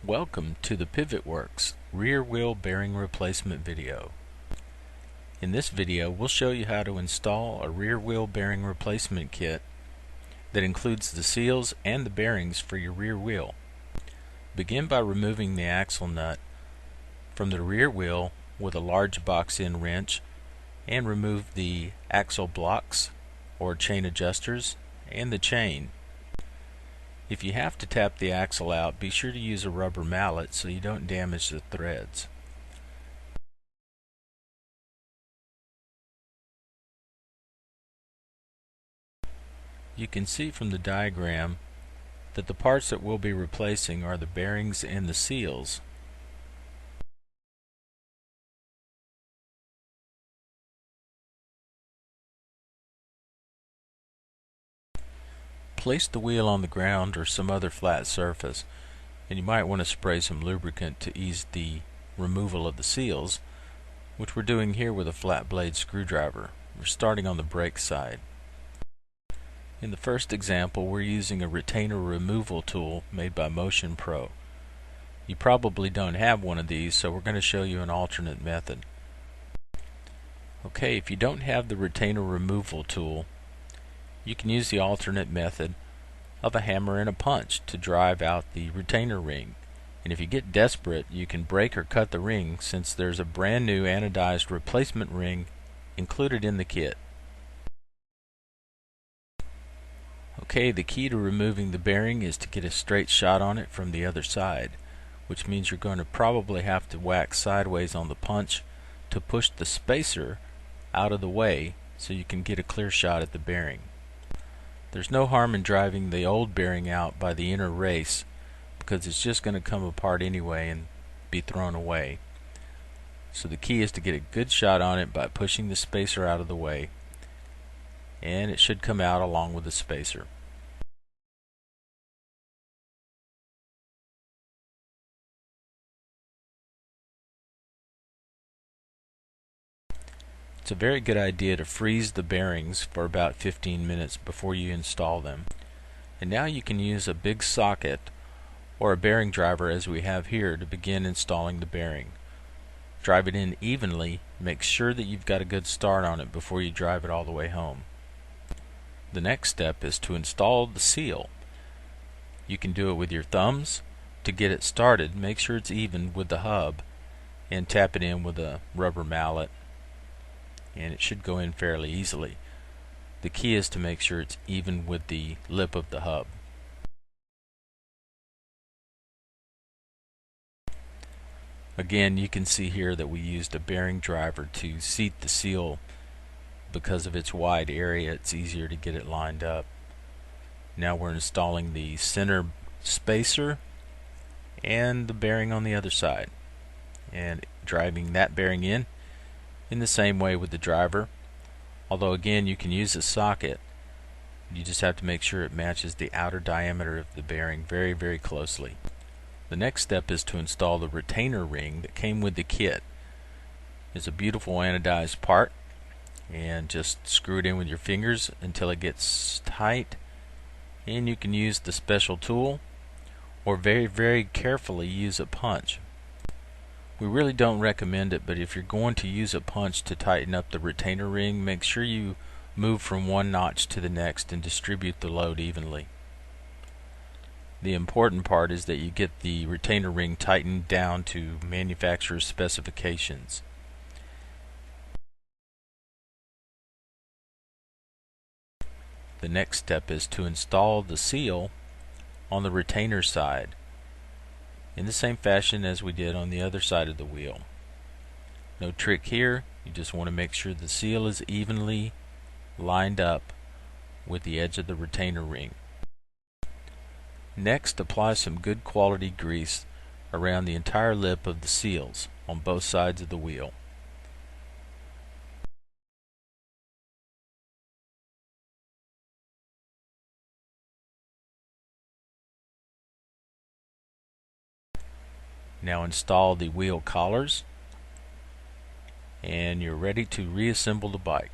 Welcome to the PivotWorks rear wheel bearing replacement video. In this video we'll show you how to install a rear wheel bearing replacement kit that includes the seals and the bearings for your rear wheel. Begin by removing the axle nut from the rear wheel with a large box end wrench and remove the axle blocks or chain adjusters and the chain. If you have to tap the axle out, be sure to use a rubber mallet so you don't damage the threads. You can see from the diagram that the parts that we'll be replacing are the bearings and the seals. Place the wheel on the ground or some other flat surface, and you might want to spray some lubricant to ease the removal of the seals, which we're doing here with a flat blade screwdriver. We're starting on the brake side. In the first example, we're using a retainer removal tool made by Motion Pro. You probably don't have one of these, so we're going to show you an alternate method. Okay, if you don't have the retainer removal tool, you can use the alternate method of a hammer and a punch to drive out the retainer ring. And if you get desperate, you can break or cut the ring, since there's a brand new anodized replacement ring included in the kit. Okay, the key to removing the bearing is to get a straight shot on it from the other side, which means you're going to probably have to whack sideways on the punch to push the spacer out of the way so you can get a clear shot at the bearing. There's no harm in driving the old bearing out by the inner race, because it's just going to come apart anyway and be thrown away. So the key is to get a good shot on it by pushing the spacer out of the way, and it should come out along with the spacer. It's a very good idea to freeze the bearings for about 15 minutes before you install them. And now you can use a big socket or a bearing driver, as we have here, to begin installing the bearing. Drive it in evenly. Make sure that you've got a good start on it before you drive it all the way home. The next step is to install the seal. You can do it with your thumbs. To get it started, make sure it's even with the hub and tap it in with a rubber mallet, and it should go in fairly easily. The key is to make sure it's even with the lip of the hub. Again, you can see here that we used a bearing driver to seat the seal. Because of its wide area, it's easier to get it lined up. Now we're installing the center spacer and the bearing on the other side, and driving that bearing in the same way with the driver. Although again, you can use a socket. You just have to make sure it matches the outer diameter of the bearing very, very closely. The next step is to install the retainer ring that came with the kit. It's a beautiful anodized part, and just screw it in with your fingers until it gets tight. And you can use the special tool, or very, very carefully use a punch. We really don't recommend it, but if you're going to use a punch to tighten up the retainer ring, make sure you move from one notch to the next and distribute the load evenly. The important part is that you get the retainer ring tightened down to manufacturer's specifications. The next step is to install the seal on the retainer side in the same fashion as we did on the other side of the wheel. No trick here, you just want to make sure the seal is evenly lined up with the edge of the retainer ring. Next, apply some good quality grease around the entire lip of the seals on both sides of the wheel. Now install the wheel collars, and you're ready to reassemble the bike.